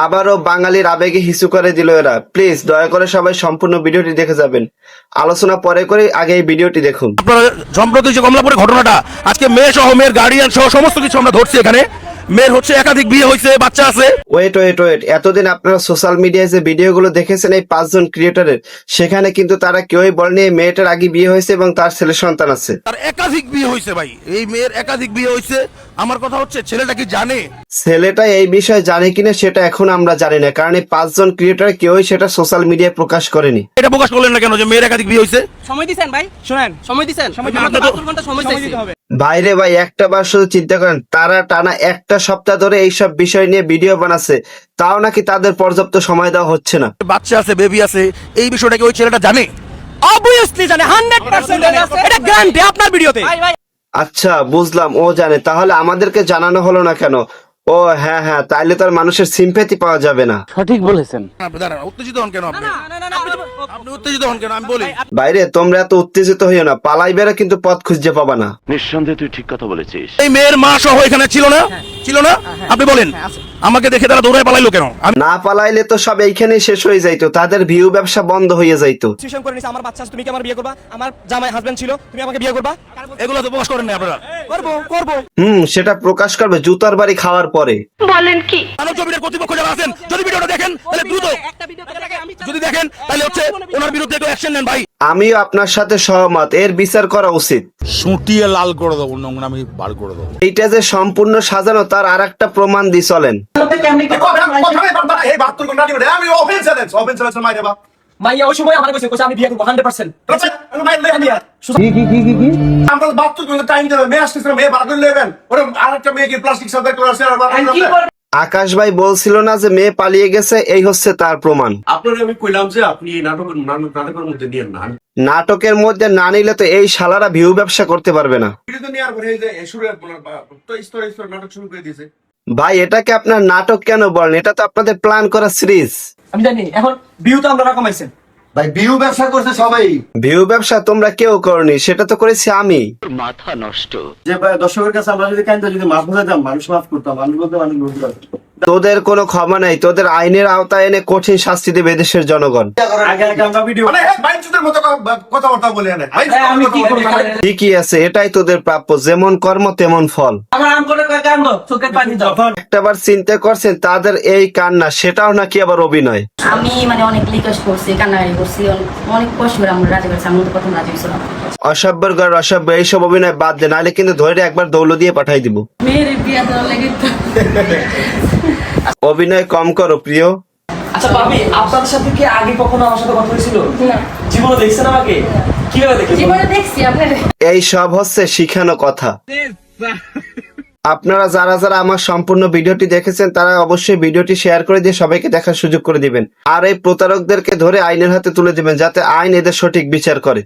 আবারও বাঙালির আবেগে হিসু করে দিল এরা। প্লিজ দয়া করে সবাই সম্পূর্ণ ভিডিওটি দেখে যাবেন। আলোচনা পরে করে আগে এই ভিডিওটি দেখুন। আপনারা সম্প্রতি যে কমলাপুরের ঘটনাটা, আজকে মেয়ে সহ মেয়ের গার্ডিয়ান সহ সমস্ত কিছু আমরা ধরছি। এখানে মেয়ের হচ্ছে একাধিক বিয়ে হয়েছে, বাচ্চা আছে। ওয়েট, এতদিন আপনারা সোশ্যাল মিডিয়ায় যে ভিডিওগুলো দেখেছেন এই 5 জন ক্রিয়েটরের, সেখানে কিন্তু তারা কেউই বলেনি এই মেয়েটার আগে বিয়ে হয়েছে এবং তার ছেলে সন্তান আছে। তার একাধিক বিয়ে হয়েছে ভাই, এই মেয়ের একাধিক বিয়ে হয়েছে। আমার কথা হচ্ছে ছেলেটা কি জানে? ছেলেটা এই বিষয়ে জানে কিনা সেটা এখন আমরা জানি না, কারণ এই 5 জন ক্রিয়েটর কেউই সেটা সোশ্যাল মিডিয়ায় প্রকাশ করেনি। এটা প্রকাশ করলেন না কেন যে মেয়ের একাধিক বিয়ে হয়েছে? সময় দিছেন ভাই, শুনেন, সময় দিছেন, আপনাকে তো 72 ঘন্টা সময় দিতে হবে। ভাইরে ভাই, একটা বার শুধু চিন্তা করেন, তারা টানা একটা সপ্তাহ ধরে এইসব বিষয় নিয়ে ভিডিও বানাচ্ছে, তাও নাকি তাদের পর্যাপ্ত সময় দেওয়া হচ্ছে না। বাচ্চা আছে, বেবি আছে, এই বিষয়টা কি ওই ছেলেটা জানে? অবভিয়াসলি জানে, 100% জানে। এটা গ্যারান্টি আপনার ভিডিওতে। ভাই ভাই আচ্ছা বুঝলাম, ও জানে, তাহলে আমাদেরকে জানানো হলো না কেন? ও হ্যাঁ, তাইলে তো আর মানুষের সিম্প্যাথি পাওয়া যাবে না। দাঁড়ান, উত্তেজিত হন কেন আপনি? আপনি উত্তেজিত হন কেন আমি বলি? বাইরে তোমরা এত উত্তেজিত হইও না, পালাইবেরা কিন্তু পথ খুঁজে পাবা না। নিঃসন্দেহে তুই ঠিক কথা বলেছিস। এই মেয়ের মা সহ এখানে ছিল না? ছিল না? আপনি বলেন। আমাকে দেখে তারা দৌড়ায় পালাইলো কেন? আমি না পালাইলে তো সব এইখানেই শেষ হয়ে যাইতো, তাদের ভিউ ব্যবসা বন্ধ হয়ে যাইতো। ডিসিশন করে নিছে, আমার বাচ্চা আছে, তুমি কি আমার বিয়ে করবা? আমার জামাই হাজবেন্ড ছিল, তুমি আমাকে বিয়ে করবা? এগুলো তো প্রকাশ করেন না আপনারা। করব। সেটা প্রকাশ করবে জুতার বাড়ি খাওয়ার পরে। মানব জমিনের কর্তৃপক্ষ যারা আছেন, যদি ভিডিওটা দেখেন তাহলে দ্রুত, একটা ভিডিও থেকে আমি যদি দেখেন তাহলে হচ্ছে ওনার বিরুদ্ধে একটু অ্যাকশন নেন ভাই। আমিও আপনার সাথে সহমত, এর বিচার করা উচিত। সুটিয়ে লাল করে দেবো, নোংরামি বার করে দেবো। এইটা যে সম্পূর্ণ সাজানো তার আর একটা প্রমাণ দিয়ে চলেন। মাইয়া ওই সময় আমার কইছে আমি বিয়ে করব 100%। আকাশ ভাই বলছিল না যে মেয়ে পালিয়ে গেছে, এই হচ্ছে তার প্রমাণ। আপনারা আমি কইলাম যে আপনি এই নাটকের মধ্যে নিয়েন না। নাটকের মধ্যে না নিলে তো এই শালারা ভিউ ব্যবসা করতে পারবে না। ভিডিও নেওয়ার পরে এই যে নাটক শুরু করে দিয়েছে। ভাই এটাকে আপনার নাটক কেন বলেন? এটা তো আপনাদের প্ল্যান করা সিরিজ। আমি জানি এখন ভিউ তো আমরা কমাইছেন। ভাই ভিউ ব্যবসা করছে সবাই। ভিউ ব্যবসা তোমরা কেউ করনি, সেটা তো করেছি আমি। মাথা নষ্ট। যে দর্শকের কাছে আমরা যদি কাইন্ডা যদি মাফ হইতাম, মানুষ মাফ করতাম, মানুষ বলতে মানুষ বুঝতে পারতো। তোদের কোনো ক্ষমা নাই, তোদের আইনের আওতায় এনে কঠিন শাস্তি দেবে এদেশের জনগণ। আগে আমরা ভিডিও মানে বাইচুদের মতো কথাবার্তা বলে না। আমি কি করব? ঠিকই আছে, এটাই তোদের প্রাপ্য, যেমন কর্ম তেমন ফল। আমার আম করে কান্দো, চোখের পানি দাও। একটাবার চিন্তা করছেন তাদের এই কান্না, সেটাও নাকি আবার অভিনয়। আমি মানে অনেক রিকোয়েস্ট করছি, কান্নাকাটি করছি, অনেক কষ্ট করে আমরা রাজি করছি। আমি তো প্রথম রাজি হয়েছিলাম। অসভ্যর ঘর অসভ্য, এইসব অভিনয় বাদ দে, নাহলে কিন্তু ধরে একবার দৌল দিয়ে পাঠাই দিব। মেয়ের বিয়ে দেওয়ার লেগে তো অভিনয় কম করো প্রিয়। আচ্ছা ভাবি, আপনাদের সাথে কি আগে কখনো আমার সাথে কথা হয়েছিল? না, জীবনে দেখছেন আমাকে? কিভাবে দেখেছেন? জীবনে দেখছি আপনার। এই সব হচ্ছে শিখানো কথা। আপনারা যারা যারা আমার সম্পূর্ণ ভিডিওটি দেখেছেন তারা অবশ্যই ভিডিওটি শেয়ার করে দিয়ে সবাইকে দেখার সুযোগ করে দিবেন, আর এই প্রতারকদেরকে ধরে আইনের হাতে তুলে দিবেন, যাতে আইন এদের সঠিক বিচার করে।